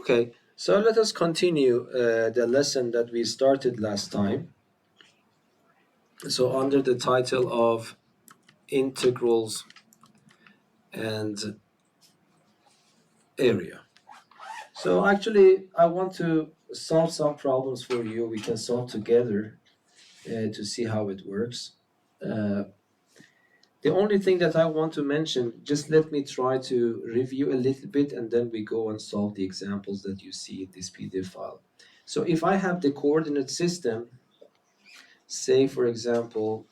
Okay, so let us continue the lesson that we started last time. So under the title of integrals and area. So actually, I want to solve some problems for you. We can solve together to see how it works. Uh, the only thing that I want to mention, just let me try to review a little bit and then we go and solve the examples that you see in this PDF file. So if I have the coordinate system, say for example,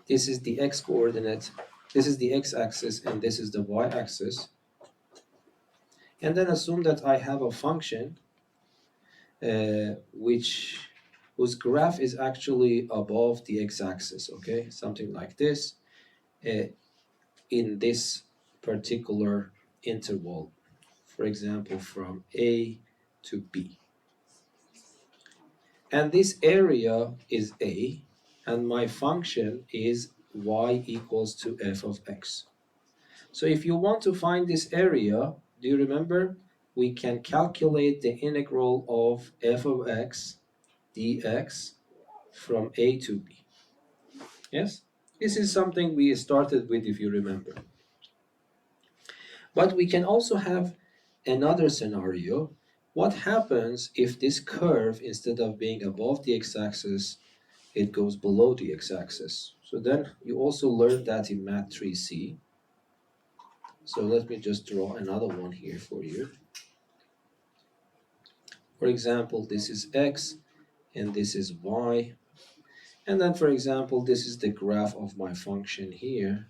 this is the x coordinate, this is the x-axis, and this is the y-axis. And then assume that I have a function whose graph is actually above the x-axis, okay? Something like this in this particular interval, for example, from A to B. And this area is A, and my function is y equals to f of x. So if you want to find this area, do you remember? We can calculate the integral of f of x dx from a to b. Yes? This is something we started with, if you remember. But we can also have another scenario. What happens if this curve, instead of being above the x-axis, it goes below the x-axis? So then you also learned that in Math 3C. So let me just draw another one here for you. For example, this is x and this is y. And then, for example, this is the graph of my function here.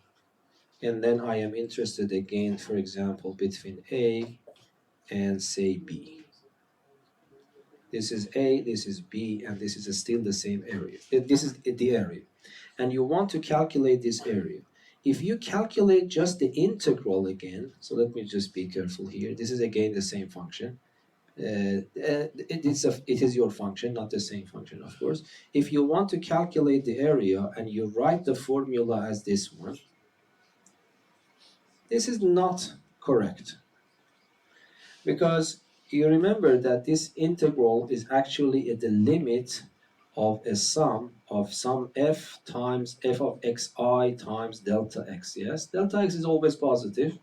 And then I am interested again, for example, between A and say B. This is A, this is B, and this is still the same area. This is the area. And you want to calculate this area. If you calculate just the integral again, so let me just be careful here. This is again the same function. It is your function, not the same function, of course. If you want to calculate the area and you write the formula as this one, this is not correct. Because you remember that this integral is actually at the limit of a sum of some f times f of xi times delta x. Yes, delta x is always positive.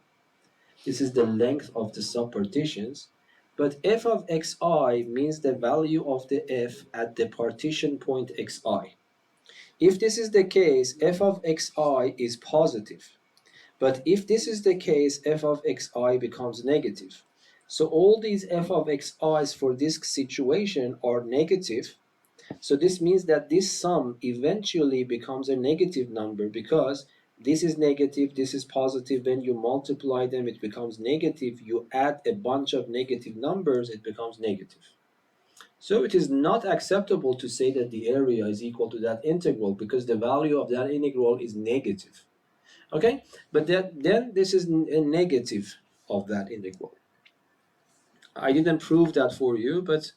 This is the length of the subpartitions. But f of xi means the value of the f at the partition point xi. If this is the case, f of xi is positive. But if this is the case, f of xi becomes negative. So all these f of xi's for this situation are negative. So this means that this sum eventually becomes a negative number because this is negative, this is positive. When you multiply them, it becomes negative. You add a bunch of negative numbers, it becomes negative. So it is not acceptable to say that the area is equal to that integral because the value of that integral is negative. Okay, but then this is a negative of that integral. I didn't prove that for you, but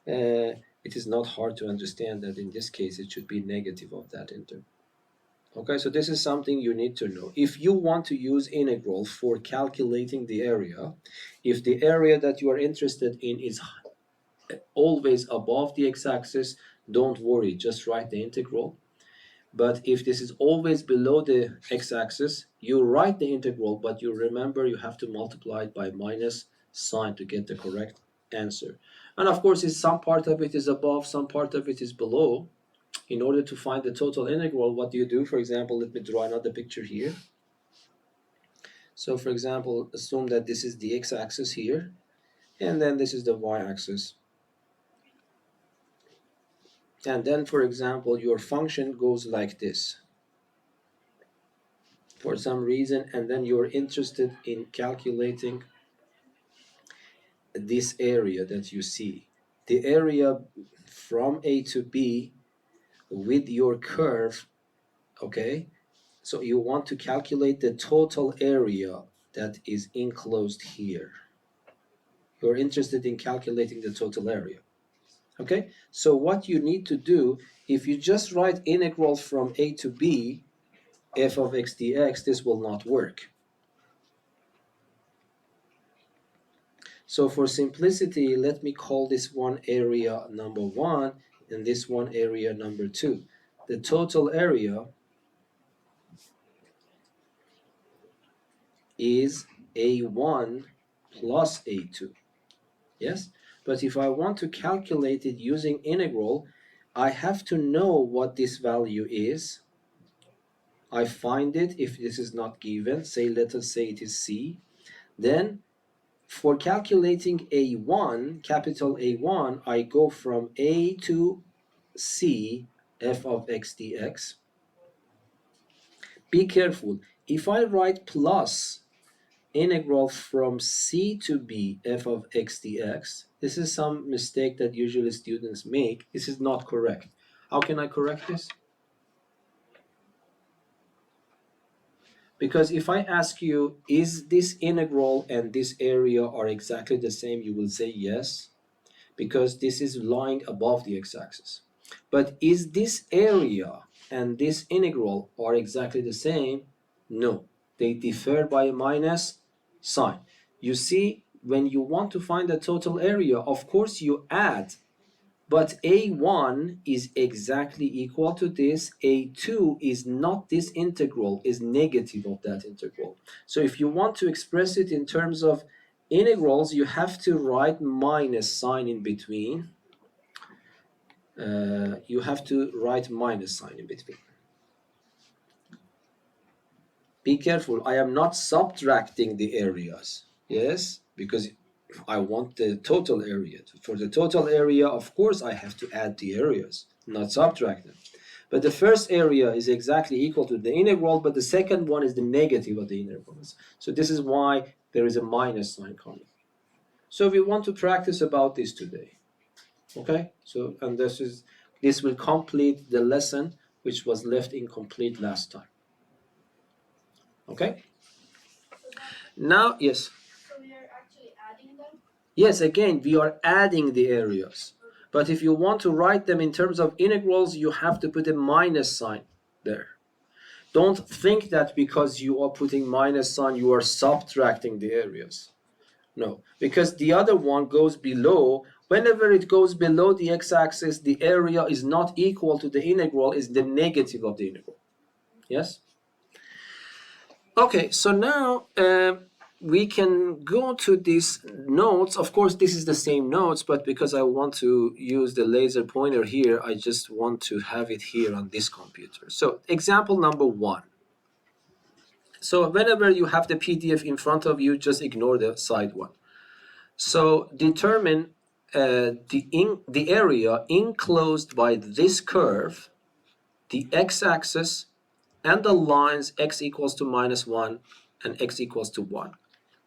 it is not hard to understand that in this case it should be negative of that integral. Okay, so this is something you need to know. If you want to use integral for calculating the area, if the area that you are interested in is always above the x-axis, don't worry, just write the integral. But if this is always below the x-axis, you write the integral, but you remember you have to multiply it by minus sign to get the correct answer. And of course, some part of it is above, some part of it is below. In order to find the total integral, what do you do? For example, let me draw another picture here. So for example, assume that this is the x-axis here, and then this is the y-axis. And then, for example, your function goes like this for some reason, and then you're interested in calculating this area that you see. The area from A to B with your curve, okay? So you want to calculate the total area that is enclosed here. You're interested in calculating the total area. Okay, so what you need to do, if you just write integral from A to B, f of x dx, this will not work. So for simplicity, let me call this one area number 1 and this one area number 2. The total area is A1 plus A2. Yes? But if I want to calculate it using integral, I have to know what this value is. I find it if this is not given. Let us say it is C. Then for calculating A1, capital A1, I go from A to C f of x dx. Be careful. If I write plus integral from C to B f of x dx, this is some mistake that usually students make. This is not correct. How can I correct this? Because if I ask you, is this integral and this area are exactly the same, you will say yes, because this is lying above the x-axis. But is this area and this integral are exactly the same? No, they differ by a minus sign. You see, when you want to find the total area, of course you add, but A1 is exactly equal to this. A2 is not this integral, is negative of that integral. So if you want to express it in terms of integrals, you have to write minus sign in between. You have to write minus sign in between. Be careful, I am not subtracting the areas, yes, because I want the total area. For the total area, of course, I have to add the areas, not subtract them. But the first area is exactly equal to the integral, but the second one is the negative of the integrals. So this is why there is a minus sign coming. So we want to practice about this today. Okay? So, and this will complete the lesson which was left incomplete last time. Okay? Now, yes. So we are actually adding them? Yes, again, we are adding the areas. But if you want to write them in terms of integrals, you have to put a minus sign there. Don't think that because you are putting minus sign, you are subtracting the areas. No, because the other one goes below. Whenever it goes below the x-axis, the area is not equal to the integral, is the negative of the integral. Yes? Okay, so now we can go to these notes. Of course, this is the same notes, but because I want to use the laser pointer here, I just want to have it here on this computer. So example number 1. So whenever you have the PDF in front of you, just ignore the side one. So determine the area enclosed by this curve, the x-axis, and the lines x equals to -1 and x equals to 1.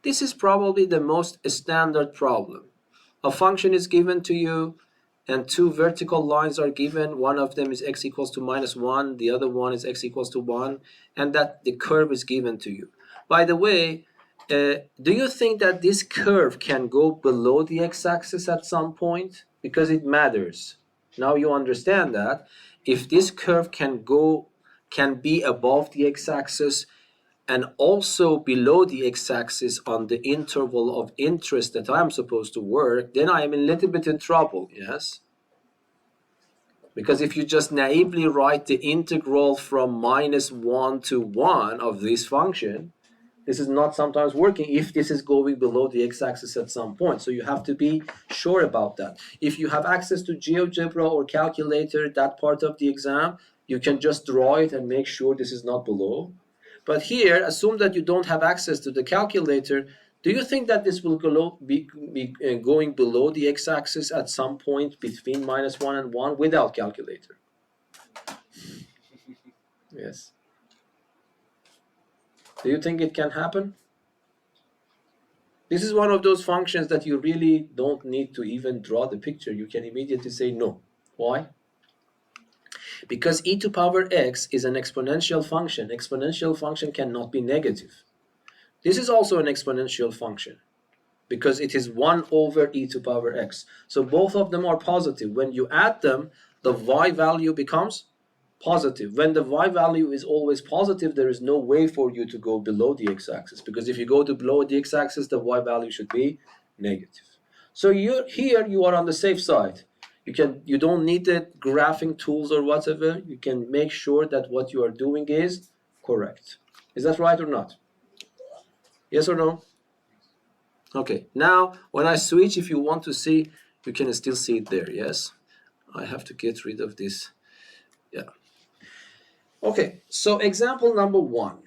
This is probably the most standard problem. A function is given to you and two vertical lines are given. One of them is x equals to -1, the other one is x equals to 1, and that the curve is given to you. By the way, do you think that this curve can go below the x-axis at some point? Because it matters. Now you understand that if this curve can be above the x-axis and also below the x-axis on the interval of interest that I'm supposed to work, then I am a little bit in trouble, yes? Because if you just naively write the integral from -1 to 1 of this function, this is not sometimes working if this is going below the x-axis at some point. So you have to be sure about that. If you have access to GeoGebra or calculator, that part of the exam, you can just draw it and make sure this is not below. But here, assume that you don't have access to the calculator. Do you think that this will be going below the x-axis at some point between -1 and 1 without calculator? Yes. Do you think it can happen? This is one of those functions that you really don't need to even draw the picture. You can immediately say no. Why? Because e to power x is an exponential function. Exponential function cannot be negative. This is also an exponential function because it is 1 over e to power x. So both of them are positive. When you add them, the y value becomes positive. When the y value is always positive, there is no way for you to go below the x-axis, because if you go to below the x-axis, the y value should be negative. So here you are on the safe side. You don't need the graphing tools or whatever. You can make sure that what you are doing is correct. Is that right or not? Yes or no? Okay, now when I switch, if you want to see, you can still see it there. Yes, I have to get rid of this. Yeah. Okay, so example number 1.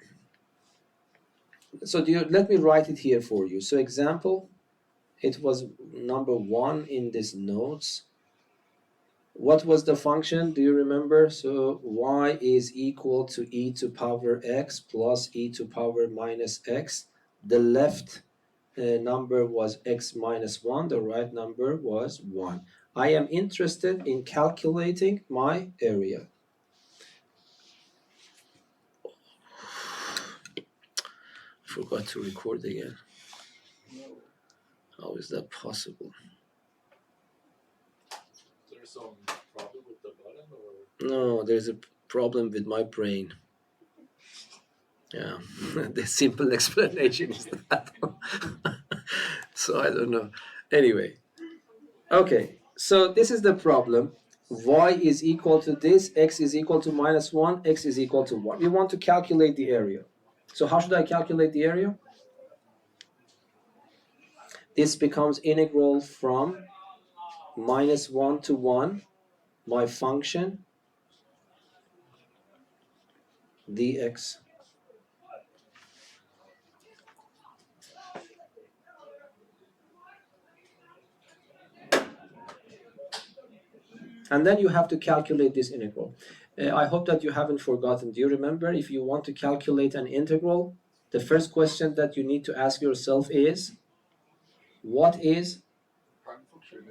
So let me write it here for you. So example, it was number 1 in this notes. What was the function? Do you remember? So y is equal to e to power x plus e to power minus x. The left number was x minus 1. The right number was 1. I am interested in calculating my area. Forgot to record again. How is that possible? Is there some problem with the button or? No, there's a problem with my brain. Yeah, the simple explanation is that. So I don't know. Anyway, okay, so this is the problem. Y is equal to this, x is equal to minus 1, x is equal to 1. We want to calculate the area. So how should I calculate the area? This becomes integral from minus 1 to 1, my function dx. And then you have to calculate this integral. I hope that you haven't forgotten. Do you remember, if you want to calculate an integral, the first question that you need to ask yourself is, what is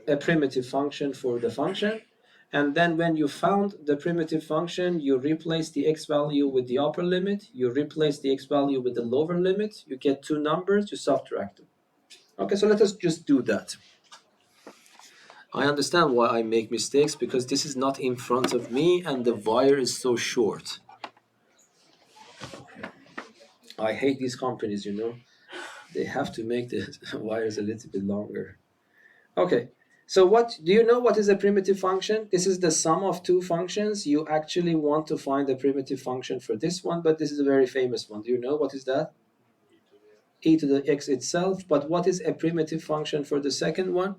a primitive function for the function? And then when you found the primitive function, you replace the x value with the upper limit, you replace the x value with the lower limit, you get two numbers, you subtract them. Okay, so let us just do that. I understand why I make mistakes, because this is not in front of me and the wire is so short. I hate these companies, you know. They have to make the wires a little bit longer. Okay, so what do you know what is a primitive function? This is the sum of two functions. You actually want to find the primitive function for this one, but this is a very famous one. Do you know what is that? E to the x itself. But what is a primitive function for the second one?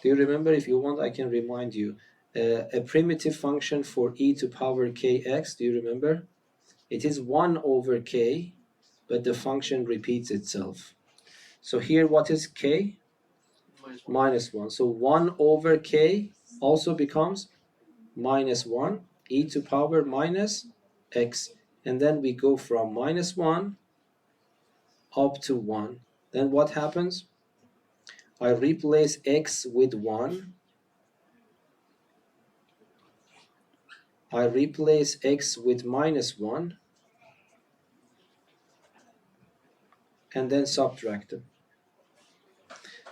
Do you remember? If you want, I can remind you. A primitive function for e to power kx, do you remember? It is 1 over k, but the function repeats itself. So here, what is k? Minus 1. So 1 over k also becomes minus 1, e to power minus x. And then we go from minus 1 up to 1. Then what happens? I replace x with 1. I replace x with minus 1, and then subtract them.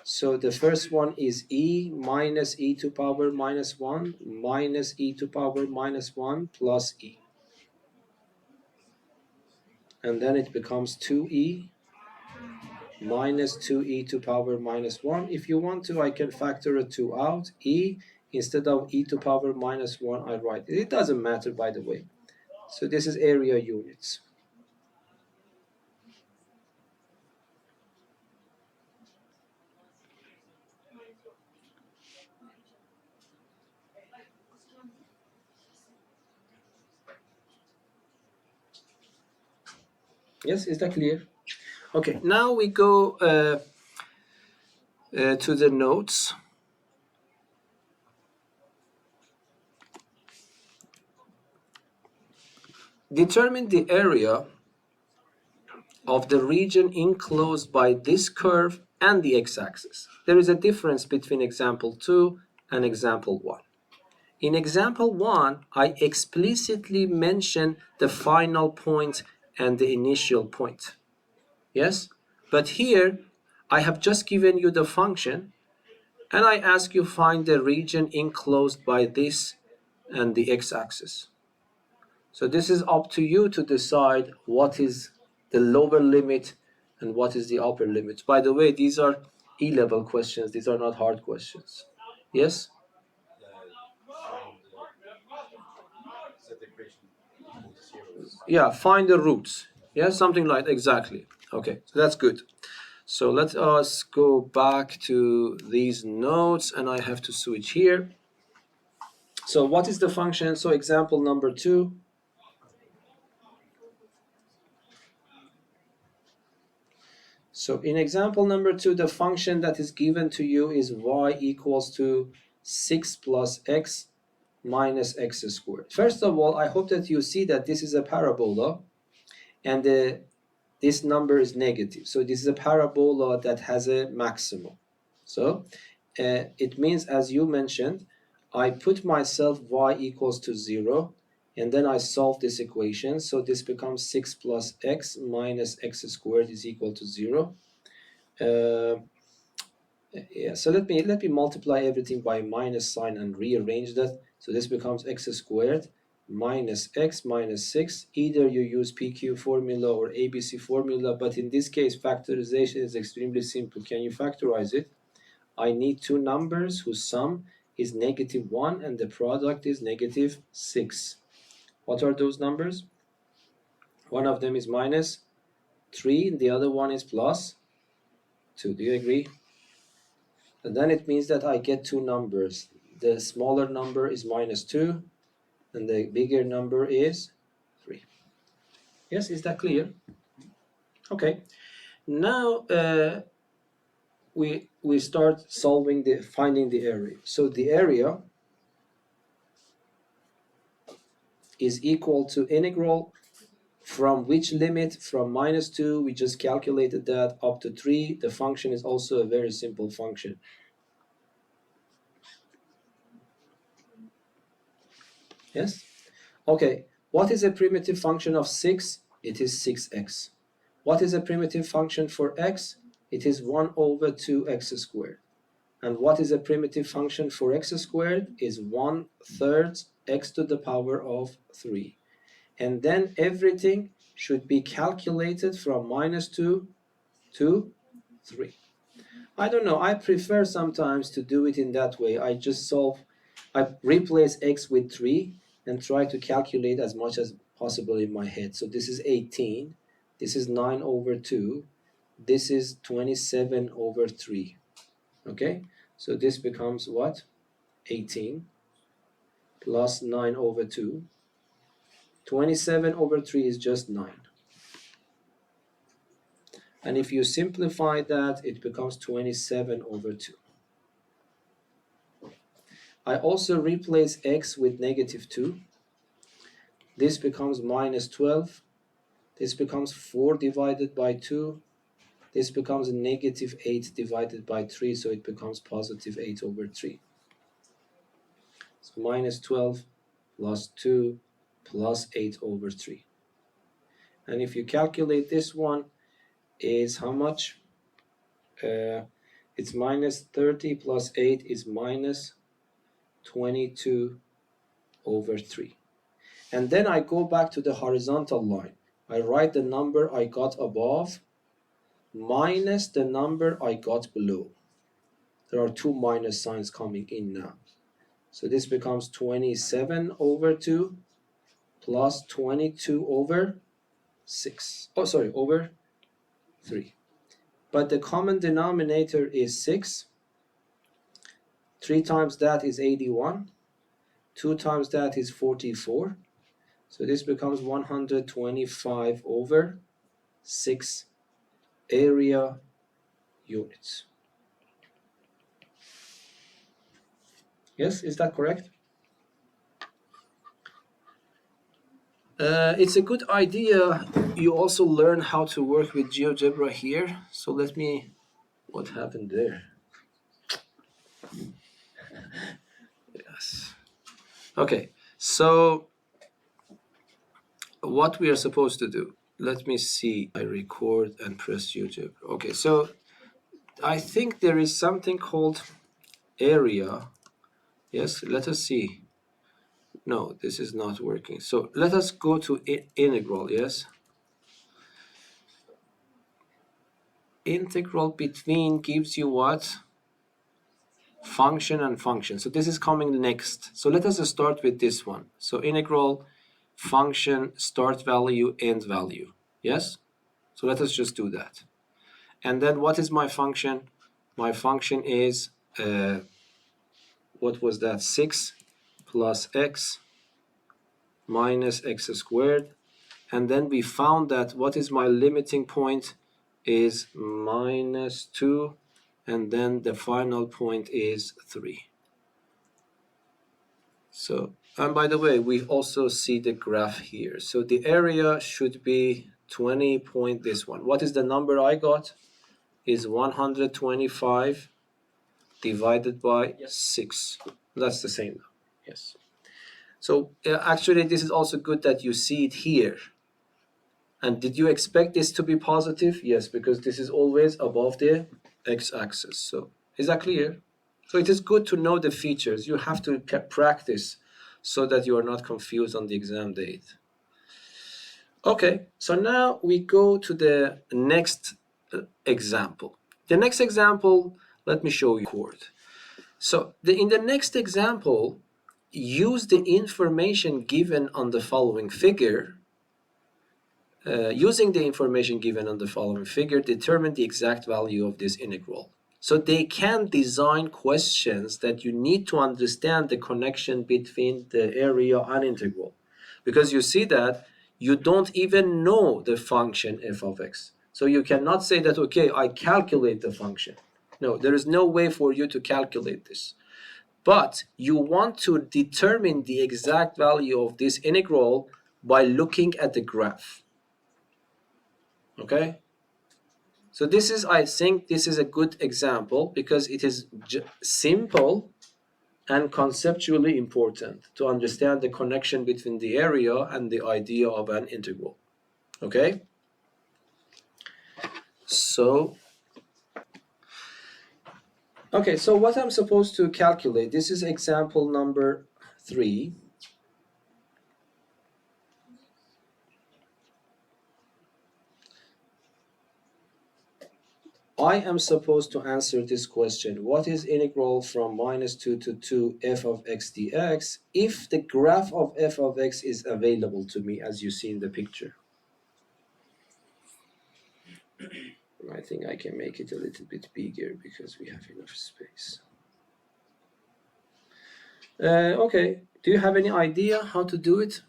So the first one is e minus e to power minus 1 minus e to power minus 1 plus e. And then it becomes 2e minus 2e to power minus 1. If you want to, I can factor a 2 out. E, instead of e to power minus 1, I write it. It doesn't matter, by the way. So this is area units. Yes, is that clear? Okay, now we go to the notes. Determine the area of the region enclosed by this curve and the x-axis. There is a difference between example 2 and example 1. In example 1, I explicitly mention the final point and the initial point. Yes? But here, I have just given you the function, and I ask you find the region enclosed by this and the x-axis. So this is up to you to decide what is the lower limit and what is the upper limit. By the way, these are E-level questions. These are not hard questions. Yes? Set the equation equal to 0 is Yeah, find the roots. Yeah, something like exactly. Okay, so that's good. So let us go back to these notes, and I have to switch here. So what is the function? So example number 2. So in example number 2, the function that is given to you is y equals to 6 plus x minus x squared. First of all, I hope that you see that this is a parabola and this number is negative. So this is a parabola that has a maximum. So it means, as you mentioned, I put myself y equals to 0 and then I solve this equation. So this becomes 6 plus x minus x squared is equal to 0. Yeah, so let me multiply everything by minus sign and rearrange that. So this becomes x squared minus x minus 6. Either you use PQ formula or ABC formula, but in this case factorization is extremely simple. Can you factorize it? I need two numbers whose sum is -1 and the product is -6. What are those numbers? One of them is -3 and the other one is +2. Do you agree? And then it means that I get two numbers. The smaller number is -2 and the bigger number is 3. Yes, is that clear? Okay. Now we start finding the area. So the area is equal to integral from which limit? From -2, we just calculated that, up to 3. The function is also a very simple function. Yes? Okay, what is a primitive function of 6? It is 6x. What is a primitive function for x? It is 1 over 2x squared. And what is a primitive function for x squared? Is 1/3 x to the power of 3. And then everything should be calculated from -2 to 3. I don't know, I prefer sometimes to do it in that way. I replace x with 3 and try to calculate as much as possible in my head. So this is 18, this is 9 over 2, this is 27 over 3. Okay, so this becomes what? 18 plus 9 over 2. 27 over 3 is just 9. And if you simplify that, it becomes 27 over 2. I also replace x with -2. This becomes -12. This becomes 4 divided by 2. This becomes -8 divided by 3, so it becomes +8 over 3. So -12 plus 2 plus 8 over 3. And if you calculate this one, is how much? It's -30 plus 8 is -22 over 3. And then I go back to the horizontal line. I write the number I got above minus the number I got below. There are two minus signs coming in now. So this becomes 27 over 2 plus 22 over 6. Oh, sorry, over 3. But the common denominator is 6. 3 times that is 81. 2 times that is 44. So this becomes 125 over 6 area units. Yes, is that correct? It's a good idea. You also learn how to work with GeoGebra here. So what happened there? Yes. Okay, so what we are supposed to do. Let me see. I record and press GeoGebra. Okay, so I think there is something called area. Yes, let us see. No, this is not working. So let us go to integral, yes? Integral between gives you what? Function and function. So this is coming next. So let us start with this one. So integral function start value, end value. Yes? So let us just do that. And then what is my function? My function is, what was that? 6 plus x minus x squared. And then we found that what is my limiting point is -2. And then the final point is 3. So, and by the way, we also see the graph here. So the area should be 20 point this one. What is the number I got? Is 125 divided by 6. That's the same now. Yes. So actually, this is also good that you see it here. And did you expect this to be positive? Yes, because this is always above the x-axis. So is that clear? So it is good to know the features. You have to practice so that you are not confused on the exam date. Okay, so now we go to the next example. The next example, let me show you chord. So in the next example, use the information given on the following figure. Using the information given on the following figure, determine the exact value of this integral. So they can design questions that you need to understand the connection between the area and integral. Because you see that you don't even know the function f of x. So you cannot say that, okay, I calculate the function. No, there is no way for you to calculate this. But you want to determine the exact value of this integral by looking at the graph. Okay? So this is, I think this is a good example because it is simple and conceptually important to understand the connection between the area and the idea of an integral. Okay? So, okay, so what I'm supposed to calculate, this is example number 3. I am supposed to answer this question. What is integral from -2 to 2 f of x dx if the graph of f of x is available to me as you see in the picture? I think I can make it a little bit bigger because we have enough space. Okay, do you have any idea how to do it?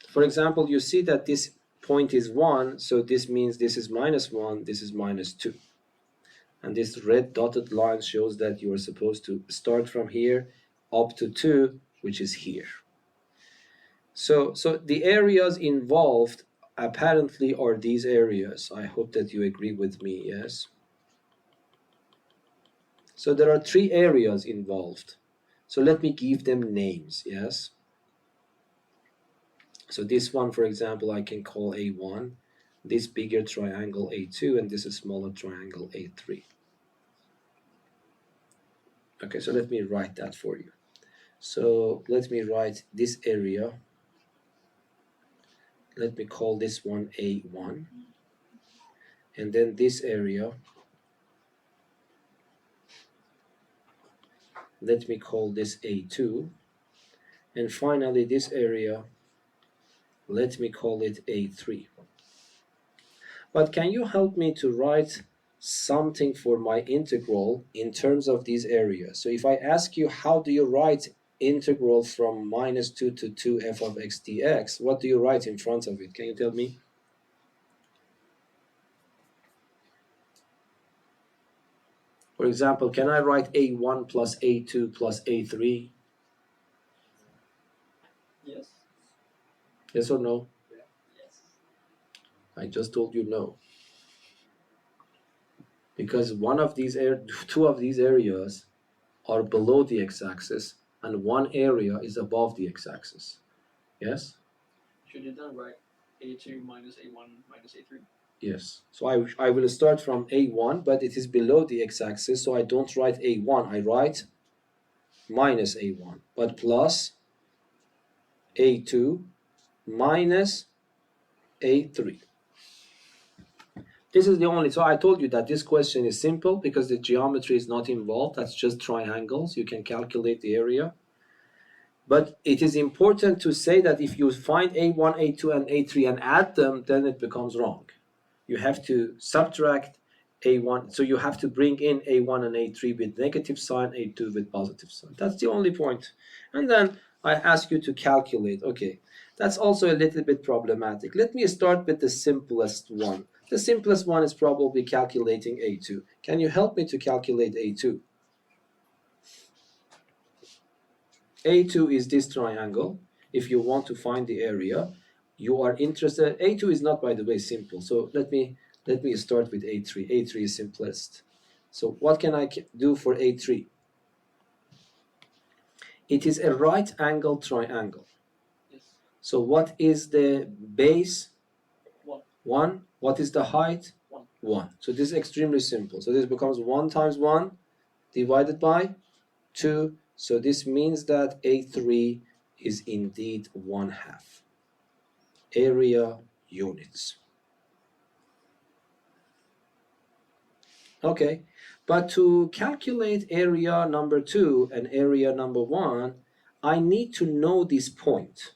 For example, you see that this point is 1, so this means this is -1, this is -2. And this red dotted line shows that you are supposed to start from here up to 2, which is here. So the areas involved apparently are these areas. I hope that you agree with me, yes? So there are 3 areas involved. So let me give them names, yes? So this one, for example, I can call A1, this bigger triangle A2, and this smaller triangle A3. Okay, so let me write that for you. So let me write this area. Let me call this one A1. And then this area, let me call this A2. And finally, this area, let me call it A3. But can you help me to write something for my integral in terms of these areas? So if I ask you, how do you write integral from -2 to 2 f of x dx, what do you write in front of it? Can you tell me? For example, can I write A1 plus A2 plus A3? Yes. Yes or no? Yes. I just told you no. Because two of these areas are below the x-axis and one area is above the x-axis. Yes? Should you then write A2 minus A1 minus A3? Yes. So I will start from A1, but it is below the x-axis, so I don't write A1, I write minus A1, but plus A2 minus A3. This is the only, so I told you that this question is simple because the geometry is not involved. That's just triangles. You can calculate the area. But it is important to say that if you find A1, A2, and A3 and add them, then it becomes wrong. You have to subtract A1. So you have to bring in A1 and A3 with negative sign, A2 with positive sign. That's the only point. And then I ask you to calculate. Okay, that's also a little bit problematic. Let me start with the simplest one. The simplest one is probably calculating A2. Can you help me to calculate A2? A2 is this triangle. If you want to find the area, you are interested. A2 is not, by the way, simple. So let me start with A3. A3 is simplest. So what can I do for A3? It is a right angle triangle. Yes. So what is the base? 1. 1. What is the height? 1. 1. So this is extremely simple. So this becomes 1 times 1 divided by 2. So this means that A3 is indeed 1/2 area units. Okay, but to calculate area number 2 and area number 1, I need to know this point,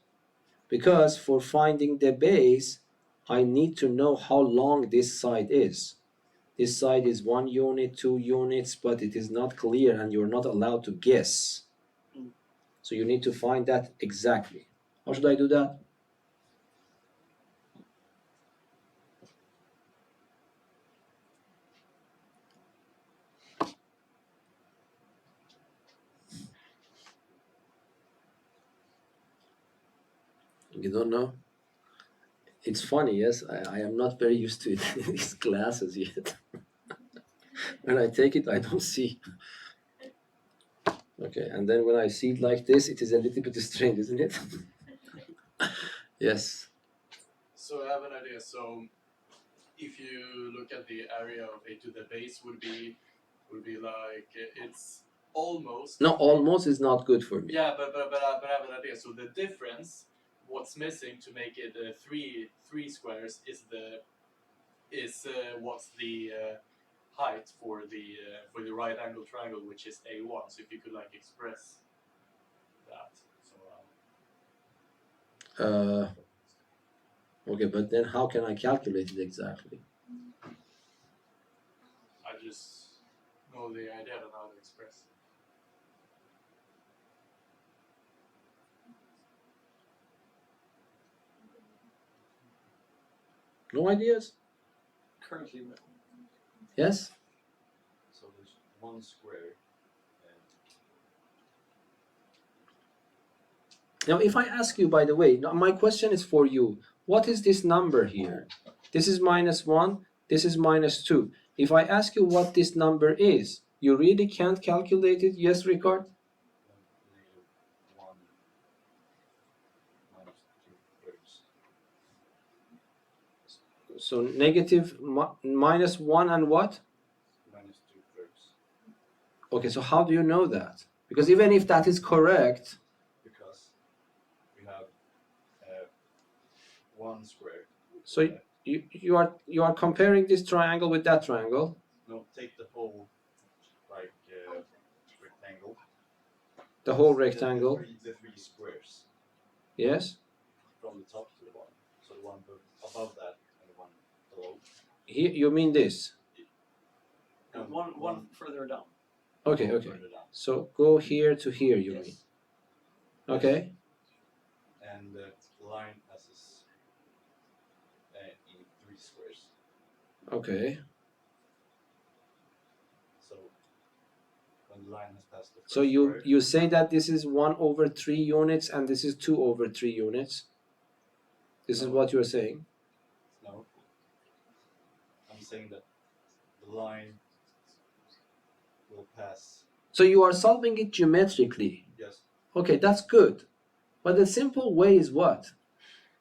because for finding the base, I need to know how long this side is. This side is 1 unit, 2 units, but it is not clear and you're not allowed to guess. So you need to find that exactly. How should I do that? You don't know? It's funny, yes. I am not very used to it in these classes yet. When I take it, I don't see. Okay, and then when I see it like this, it is a little bit strange, isn't it? Yes. So I have an idea. So if you look at the area of A to the base would be like it's almost. No, almost is not good for me. Yeah, but I have an idea. So the difference, what's missing to make it three squares is what's the height for the right angle triangle, which is A1. So if you could like express that. So Okay, but then how can I calculate it exactly? I just know the idea of how to express. No ideas? Currently, no. Yes? So there's one square. Now, if I ask you, by the way, now my question is for you. What is this number here? This is -1, this is -2. If I ask you what this number is, you really can't calculate it? Yes, Ricard? -1 minus 2/3. So negative -1 and what? Minus 2/3. Okay, so how do you know that? Because even if that is correct, Because we have 1 square. so you are comparing this triangle with that triangle. No, take the whole rectangle. The whole rectangle. The three squares Yes. from the top to the bottom. So the one above that and the one below. Here you mean this? And One further down. Okay, one okay. further down. So go here to here, you Yes. mean? Okay. And the line passes in 3 squares. Okay. So when the line has passed the first So square, you say that this is 1/3 units and this is 2/3 units. This is No. what you're saying. no. I'm saying that the line will pass. So you are solving it geometrically. Yes. Okay, that's good. But the simple way is what?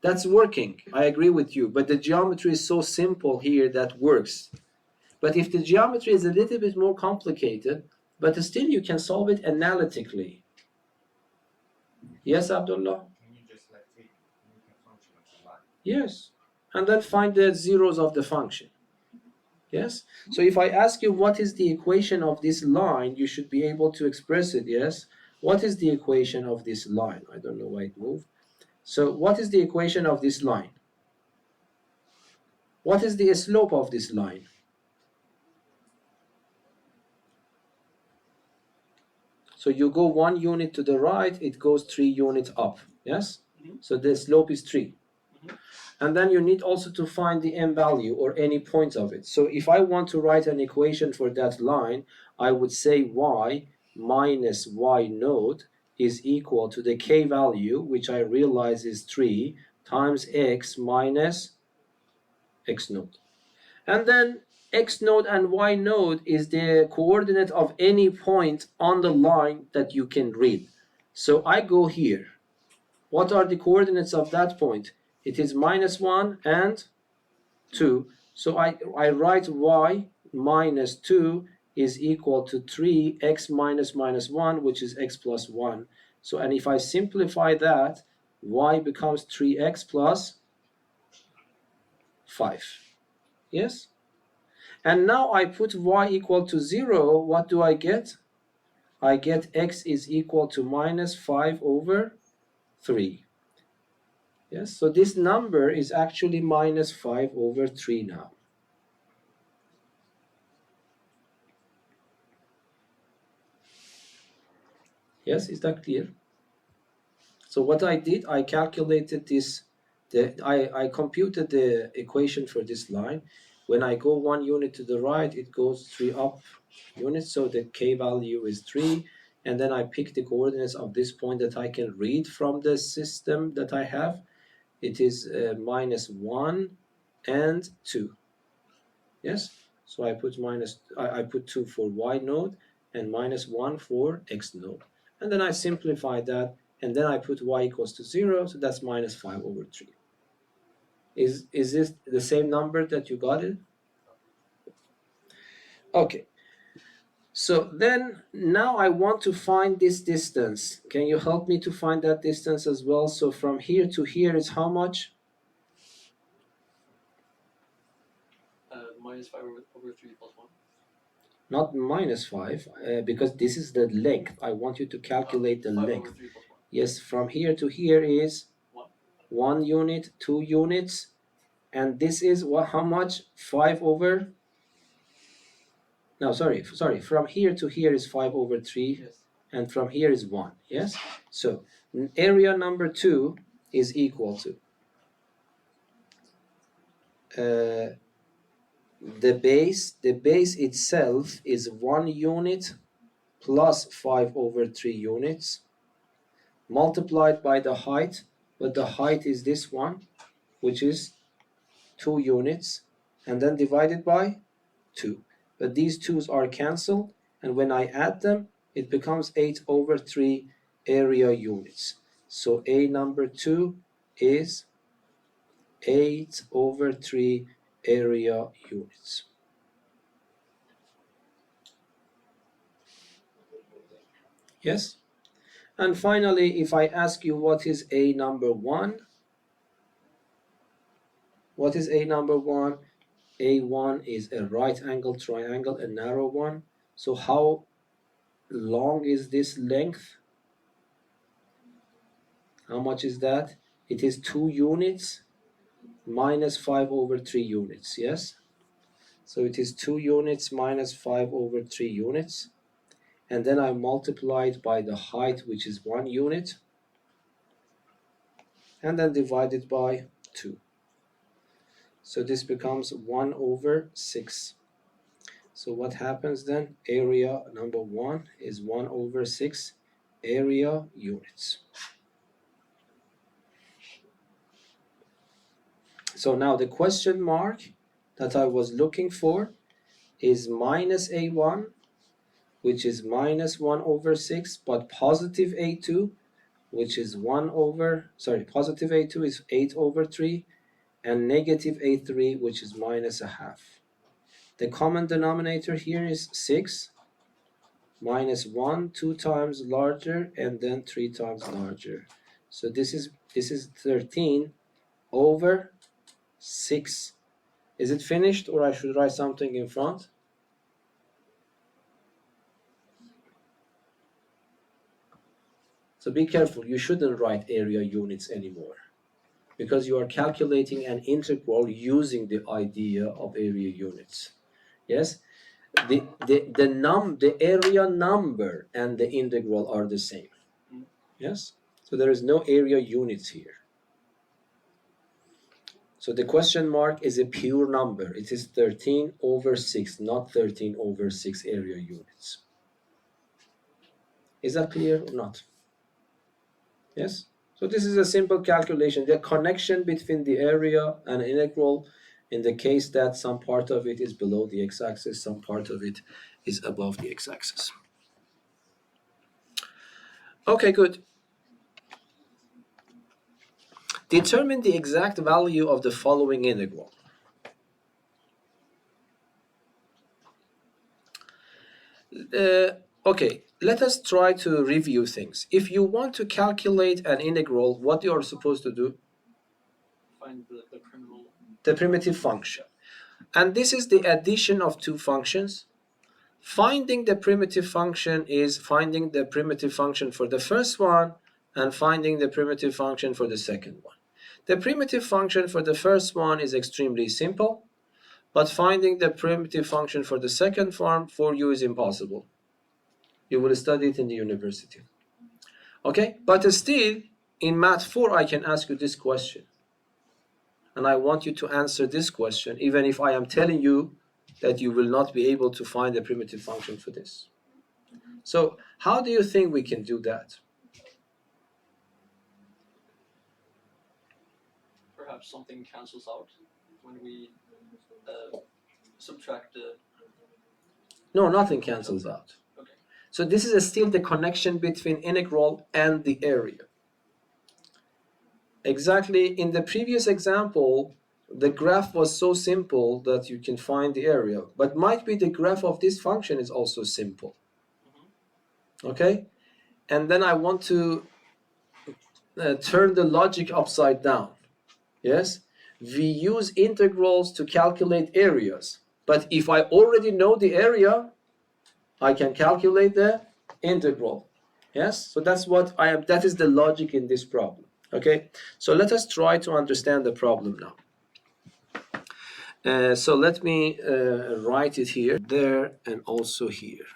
That's working. I agree with you. But the geometry is so simple here that works. But if the geometry is a little bit more complicated, but still you can solve it analytically. Yes, Abdullah? Can you just like make a function of the line? Yes. And then find the zeros of the function. Yes? So if I ask you what is the equation of this line, you should be able to express it, yes? What is the equation of this line? I don't know why it moved. So what is the equation of this line? What is the slope of this line? So you go 1 unit to the right, it goes 3 units up, yes? So the slope is 3. And then you need also to find the m value or any point of it. So if I want to write an equation for that line, I would say y minus y node is equal to the k value, which I realize is 3, times x minus x node. And then x node and y node is the coordinate of any point on the line that you can read. So I go here. What are the coordinates of that point? It is -1 and 2. So I write y minus 2 is equal to 3x minus minus 1, which is x plus 1. So, and if I simplify that, y becomes 3x plus 5. Yes? And now I put y equal to 0. What do I get? I get x is equal to minus 5 over 3. Yes, so this number is actually minus 5 over 3 now. Yes, is that clear? So what I did, I calculated this, I computed the equation for this line. When I go 1 unit to the right, it goes 3 up units, so the k value is 3. And then I pick the coordinates of this point that I can read from the system that I have. It is -1 and 2. Yes, so I put I put 2 for y node and -1 for x node, and then I simplify that, and then I put y equals to 0, so that's -5 over 3. Is this the same number that you got it? Okay, so then now I want to find this distance. Can you help me to find that distance as well? So from here to here is how much? -5 over 3 plus 1. Not -5, because this is the length. I want you to calculate the 5 length. over 3 plus 1. Yes, from here to here is 1 unit, 2 units, and this is what? How much? 5 over? No, sorry. From here to here is 5 over 3, Yes. and from here is 1. Yes. So area number 2 is equal to the base. The base itself is 1 unit plus 5 over 3 units multiplied by the height, but the height is this one, which is 2 units, and then divided by 2. But these 2's are cancelled, and when I add them, it becomes 8 over 3 area units. So A number 2 is 8 over 3 area units. Yes? And finally, if I ask you what is A number 1, what is A number 1? A1 is a right angle triangle, a narrow one. So how long is this length? How much is that? It is 2 units minus 5 over 3 units, yes? So it is 2 units minus 5 over 3 units. And then I multiply it by the height, which is 1 unit. And then divide it by 2. So this becomes 1 over 6. So what happens then? Area number 1 is 1 over 6 area units. So now the question mark that I was looking for is minus A1, which is minus 1 over 6, but positive A2, which is positive A2 is 8 over 3, and negative A3, which is minus a half. The common denominator here is 6 minus 1, 2 times larger, and then 3 times larger. So this is 13 over 6. Is it finished, or I should write something in front? So be careful, you shouldn't write area units anymore, because you are calculating an integral using the idea of area units. Yes, the area number and the integral are the same. Yes, so there is no area units here. So the question mark is a pure number. It is 13 over 6, not 13 over 6 area units. Is that clear or not? Yes? So this is a simple calculation. The connection between the area and integral in the case that some part of it is below the x-axis, some part of it is above the x-axis. Okay, good. Determine the exact value of the following integral. Okay, let us try to review things. If you want to calculate an integral, what you are supposed to do? Find the primitive function. And this is the addition of two functions. Finding the primitive function is finding the primitive function for the first one and finding the primitive function for the second one. The primitive function for the first one is extremely simple, but finding the primitive function for the second form for you is impossible. You will study it in the university. Okay, but still, in Math 4, I can ask you this question. And I want you to answer this question, even if I am telling you that you will not be able to find a primitive function for this. So how do you think we can do that? Perhaps something cancels out when we subtract the... No, nothing cancels out. Okay. So this is still the connection between integral and the area. Exactly, in the previous example, the graph was so simple that you can find the area, but might be the graph of this function is also simple. Okay, and then I want to turn the logic upside down. Yes, we use integrals to calculate areas, but if I already know the area, I can calculate the integral. Yes, so that's what I am. That is the logic in this problem. Okay, so let us try to understand the problem now. So let me write it here, there, and also here.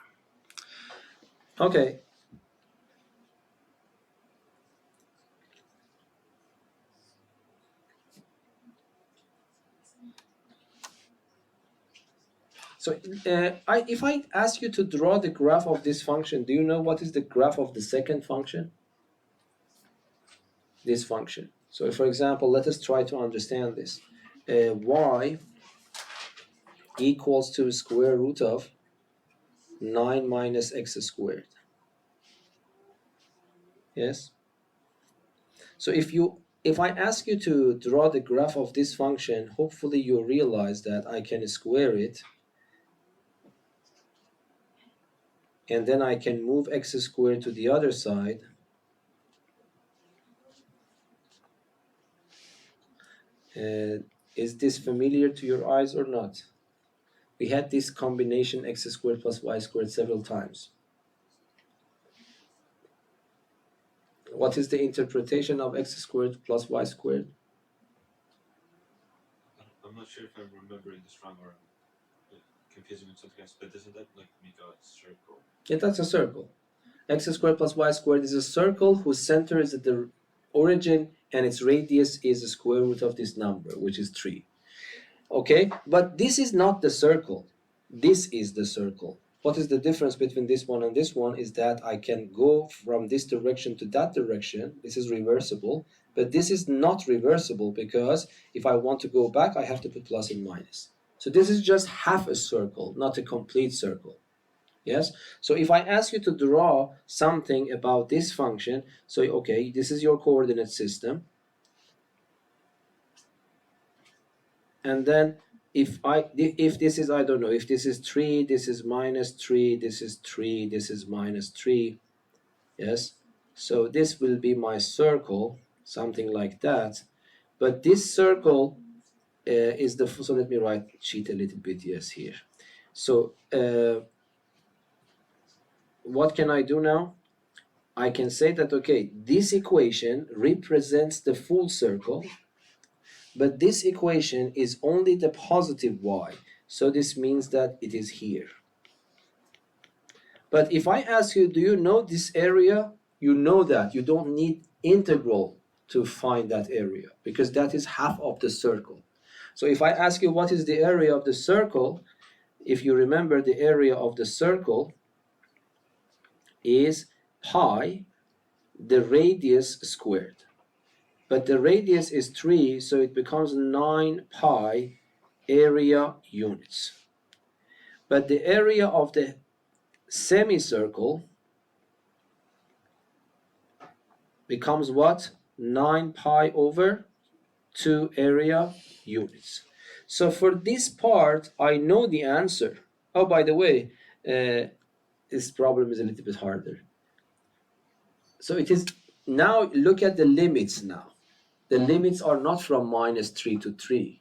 Okay. So if I ask you to draw the graph of this function, do you know what is the graph of the second function? This function. So for example, let us try to understand this. Y equals to square root of 9 minus x squared. Yes? So if I ask you to draw the graph of this function, hopefully you realize that I can square it, and then I can move x squared to the other side. Is this familiar to your eyes or not? We had this combination x squared plus y squared several times. What is the interpretation of x squared plus y squared? I'm not sure if I'm remembering this wrong or confusing with something else, but isn't that like make a circle? Yeah, that's a circle. X squared plus y squared is a circle whose center is at the origin and its radius is the square root of this number, which is 3. Okay, but this is not the circle. This is the circle. What is the difference between this one and this one is that I can go from this direction to that direction. This is reversible, but this is not reversible because if I want to go back, I have to put plus and minus. So this is just half a circle, not a complete circle. Yes, so if I ask you to draw something about this function, so okay, this is your coordinate system, and then if this is, I don't know, if this is 3, this is minus 3, this is 3, this is minus 3, yes, So this will be my circle, something like that. But this circle is the, so let me cheat a little bit, yes, here. So what can I do now? I can say that, okay, this equation represents the full circle, but this equation is only the positive y. So this means that it is here. But if I ask you, do you know this area? You know that. You don't need integral to find that area because that is half of the circle. So if I ask you what is the area of the circle, if you remember, the area of the circle is pi, the radius squared. But the radius is 3, so it becomes 9 pi area units. But the area of the semicircle becomes what? 9 pi over 2 area units. So for this part, I know the answer. Oh, by the way, this problem is a little bit harder. So it is, now look at the limits now. The limits are not from -3 to 3.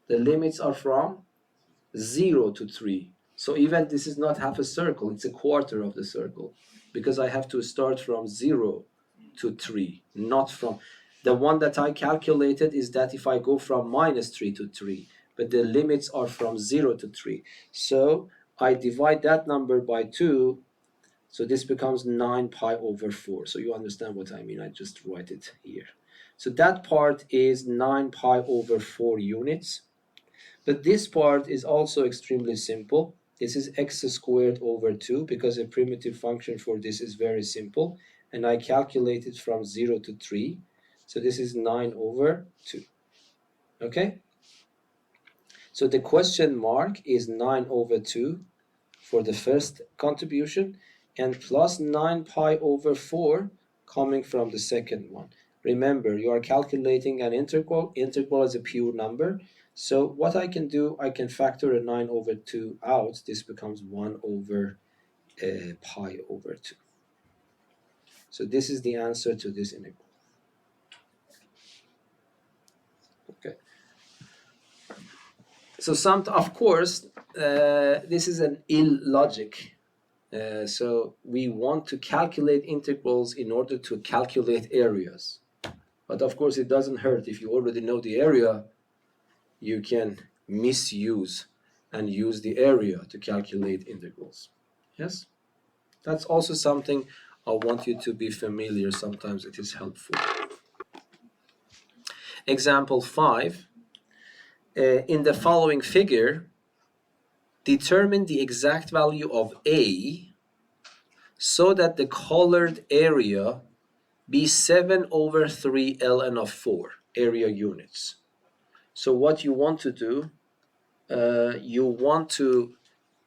The limits are from 0 to 3. So even this is not half a circle, it's a quarter of the circle, because I have to start from 0 to 3, not from, the one that I calculated is that if I go from -3 to 3, but the limits are from 0 to 3. So I divide that number by 2, so this becomes 9 pi over 4. So you understand what I mean, I just write it here. So that part is 9 pi over 4 units. But this part is also extremely simple. This is x squared over 2 because a primitive function for this is very simple. And I calculate it from 0 to 3. So this is 9 over 2. Okay? So the question mark is 9 over 2 for the first contribution and plus 9 pi over 4 coming from the second one. Remember, you are calculating an integral. Integral is a pure number. So what I can do, I can factor a 9 over 2 out. This becomes 1 over pi over 2. So this is the answer to this integral. Okay. So of course, this is an illogic. So we want to calculate integrals in order to calculate areas. But of course, it doesn't hurt if you already know the area. You can misuse and use the area to calculate integrals. Yes? That's also something I want you to be familiar. Sometimes it is helpful. Example 5. In the following figure, determine the exact value of A so that the colored area be 7 over 3 ln of 4 area units. So what you want to do, you want to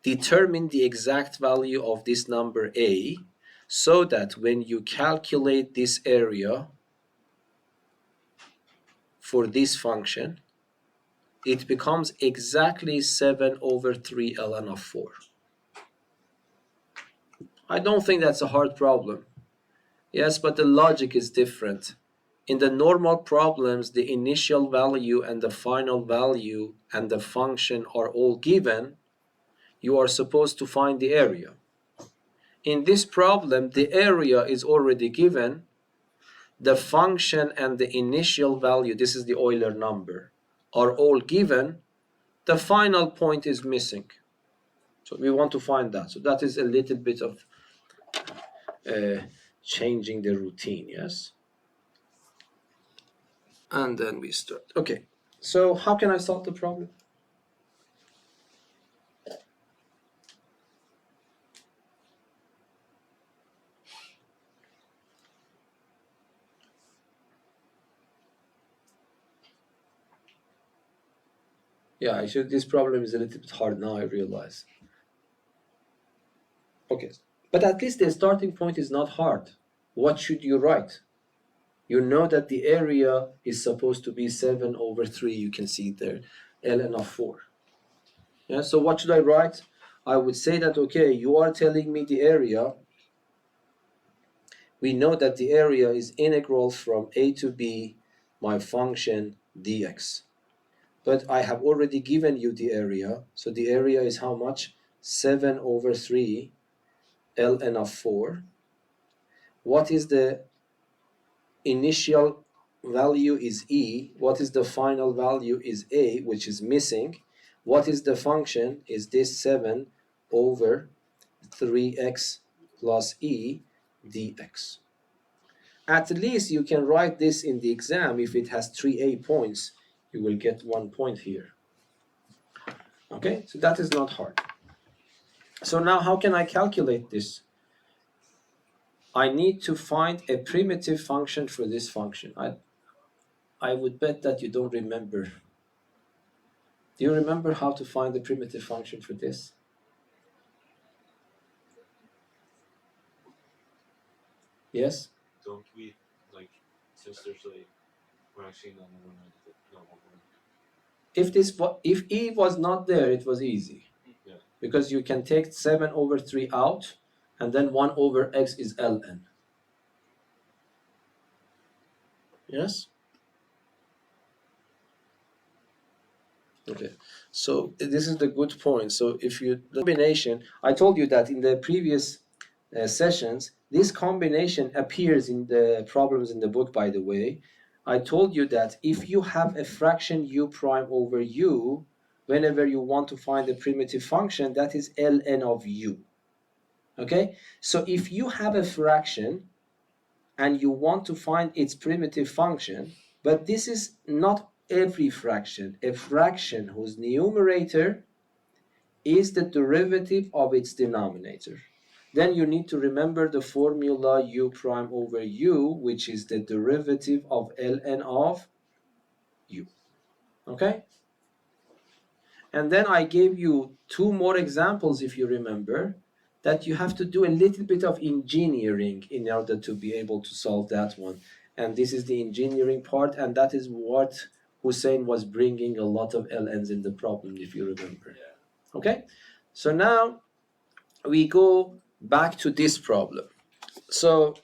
determine the exact value of this number A so that when you calculate this area for this function, it becomes exactly 7 over 3 ln of 4. I don't think that's a hard problem. Yes, but the logic is different. In the normal problems, the initial value and the final value and the function are all given. You are supposed to find the area. In this problem, the area is already given. The function and the initial value, this is the Euler number, are all given. The final point is missing. So we want to find that. So that is a little bit of changing the routine, yes? And then we start. Okay, so how can I solve the problem? Yeah, this problem is a little bit hard now, I realize. Okay, but at least the starting point is not hard. What should you write? You know that the area is supposed to be 7 over 3, you can see it there, ln of 4. Yeah, so what should I write? I would say that, okay, you are telling me the area We know that the area is integral from a to b my function dx. But I have already given you the area, so the area is how much? 7 over 3 ln of 4. What is the initial value is e, what is the final value is a, which is missing. What is the function is this 7 over 3x plus e dx. At least you can write this in the exam. If it has 3a points, you will get 1 point here. Okay, so that is not hard. So now how can I calculate this? I need to find a primitive function for this function. I would bet that you don't remember. Do you remember how to find the primitive function for this? Yes? Don't we, like, since there's like, we're actually not no, If e was not there, it was easy. Yeah. Because you can take 7 over 3 out, and then 1 over x is ln. Yes? Okay, so this is the good point. So if you, the combination, I told you that in the previous sessions, this combination appears in the problems in the book, by the way. I told you that if you have a fraction u prime over u, whenever you want to find a primitive function, that is ln of u. Okay, so if you have a fraction and you want to find its primitive function, but this is not every fraction, a fraction whose numerator is the derivative of its denominator, then you need to remember the formula u prime over u, which is the derivative of ln of u. Okay? And then I gave you 2 more examples, if you remember, that you have to do a little bit of engineering in order to be able to solve that one. And this is the engineering part, and that is what Hussein was bringing a lot of ln's in the problem, if you remember. Yeah. Okay? So now we go back to this problem. So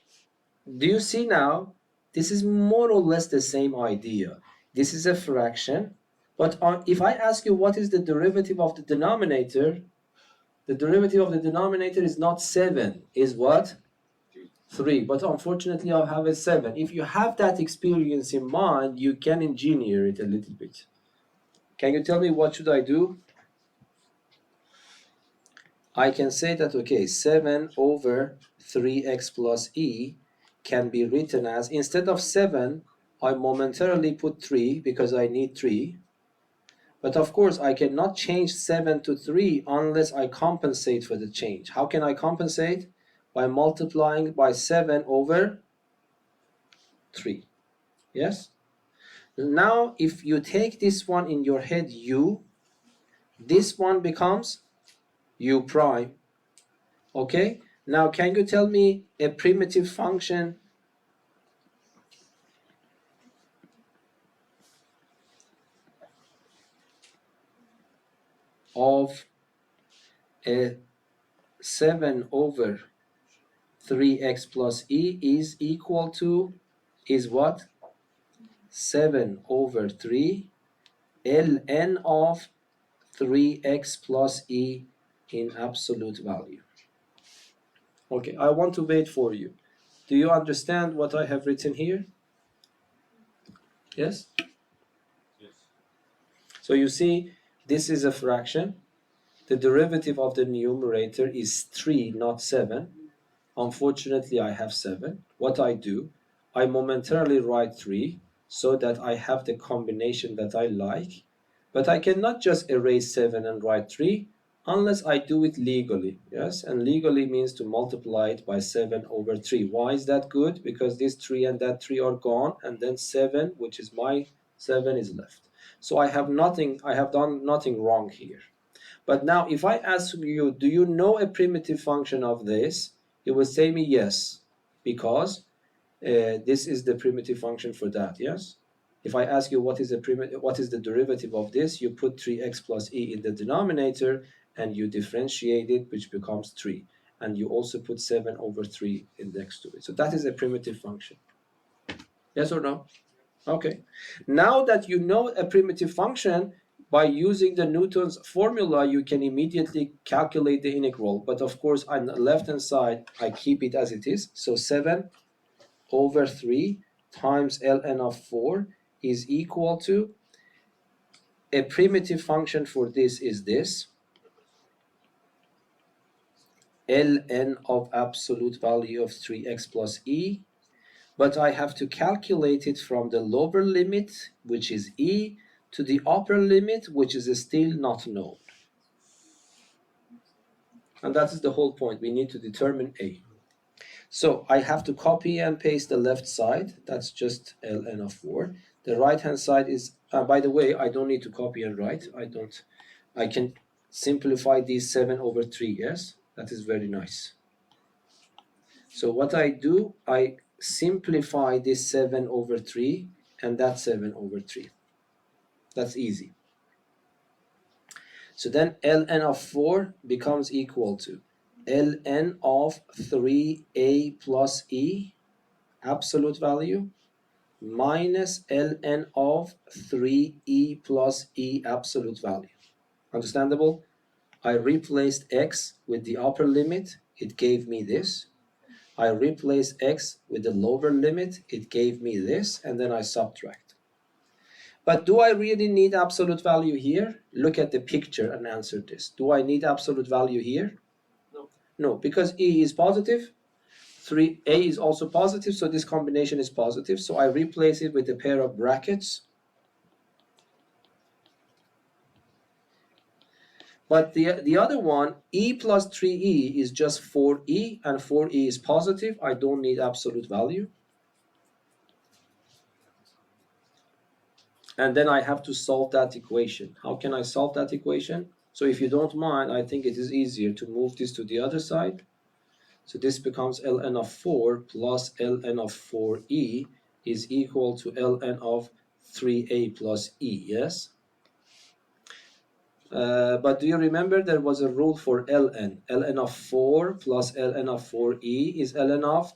do you see now? This is more or less the same idea. This is a fraction, but if I ask you what is the derivative of the denominator, the derivative of the denominator is not 7, is what? 3. But unfortunately I have a 7. If you have that experience in mind, you can engineer it a little bit. Can you tell me what should I do? I can say that, okay, 7 over 3x plus e can be written as, instead of 7, I momentarily put 3 because I need 3. But of course, I cannot change 7 to 3 unless I compensate for the change. How can I compensate? By multiplying by 7 over 3. Yes? Now, if you take this one in your head, u, this one becomes u prime. Okay? Now, can you tell me a primitive function of a 7 over 3x plus e is equal to, is what? 7 over 3 ln of 3x plus e in absolute value. Okay, I want to wait for you. Do you understand what I have written here? Yes? Yes. So you see, this is a fraction. The derivative of the numerator is 3, not 7. Unfortunately, I have 7. What I do, I momentarily write 3 so that I have the combination that I like. But I cannot just erase 7 and write 3 unless I do it legally. Yes, and legally means to multiply it by 7 over 3. Why is that good? Because this 3 and that 3 are gone, and then 7, which is my 7, is left. So I have done nothing wrong here. But now if I ask you, do you know a primitive function of this? You will say me yes, because this is the primitive function for that, yes? If I ask you what is the derivative of this, you put 3x plus e in the denominator and you differentiate it, which becomes 3. and you also put 7 over 3 next to it. So that is a primitive function. Yes or no? Okay. Now that you know a primitive function, by using the Newton's formula, you can immediately calculate the integral. But of course, on the left-hand side, I keep it as it is. So 7 over 3 times ln of 4 is equal to, a primitive function for this is this, ln of absolute value of 3x plus e, but I have to calculate it from the lower limit, which is e, to the upper limit, which is still not known. And that is the whole point. We need to determine a. So I have to copy and paste the left side. That's just ln of 4. The right-hand side is, by the way, I don't need to copy and write. I can simplify these 7 over 3, yes? That is very nice. So what I do, I simplify this 7 over 3 and that 7 over 3. That's easy. So then ln of 4 becomes equal to ln of 3a plus e, absolute value, minus ln of 3e plus e, absolute value. Understandable? I replaced x with the upper limit, it gave me this. I replace x with the lower limit, it gave me this, and then I subtract. But do I really need absolute value here? Look at the picture and answer this. Do I need absolute value here? No. No, because e is positive, 3a is also positive, so this combination is positive. So I replace it with a pair of brackets. But the other one, e plus 3e is just 4e, and 4e is positive. I don't need absolute value. And then I have to solve that equation. How can I solve that equation? So if you don't mind, I think it is easier to move this to the other side. So this becomes ln of 4 plus ln of 4e is equal to ln of 3a plus e, yes? But do you remember there was a rule for ln? ln of 4 plus ln of 4e is ln of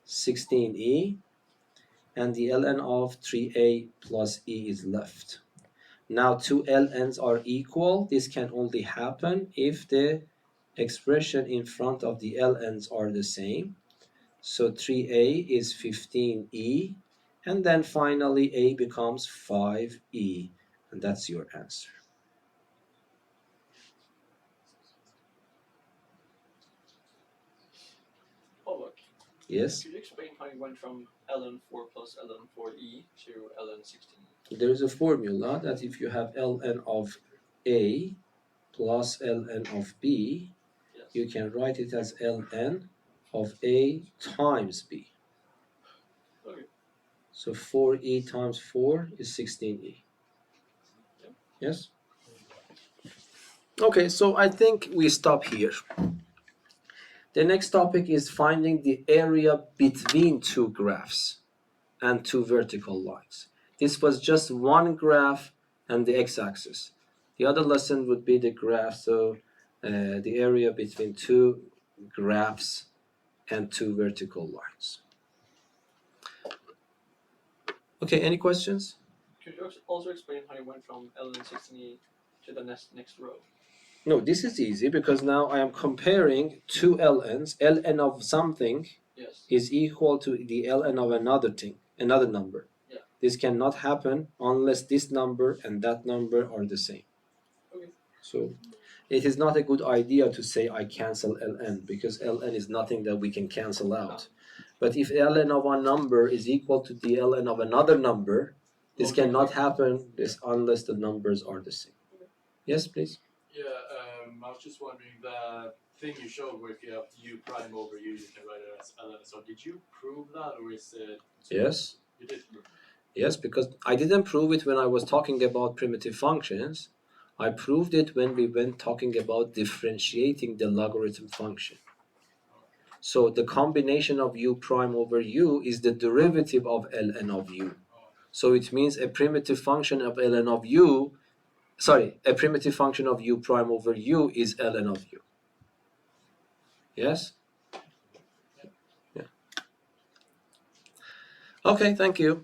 16e, and the ln of 3a plus e is left. Now two ln's are equal. This can only happen if the expression in front of the ln's are the same. So 3a is 15e, and then finally a becomes 5e, and that's your answer. Oh, look. Yes? Could you explain how you went from ln 4 plus ln 4e to ln 16? There is a formula that if you have ln of a plus ln of b, Yes. you can write it as ln of a times b. Okay. So 4e times 4 is 16e. Yeah. Yes? Okay, so I think we stop here. The next topic is finding the area between two graphs and two vertical lines. This was just one graph and the x-axis. The other lesson would be the graph, so the area between two graphs and two vertical lines. Okay, any questions? Could you also explain how you went from ln 16e to the next row? No, this is easy because now I am comparing two ln's. ln of something Yes. is equal to the ln of another thing, another number. Yeah. This cannot happen unless this number and that number are the same. Okay. So it is not a good idea to say I cancel ln because ln is nothing that we can cancel out. But if ln of one number is equal to the ln of another number, this cannot happen unless the numbers are the same. Yes, please. Yeah, I was just wondering, the thing you showed where if you have u prime over u, you can write it as ln. So did you prove that, or is it? Yes. You did prove it. Yes, because I didn't prove it when I was talking about primitive functions. I proved it when we went talking about differentiating the logarithm function. So the combination of u prime over u is the derivative of ln of u. So it means a primitive function of ln of u, a primitive function of u prime over u is ln of u. Yes? Yeah. Okay, thank you.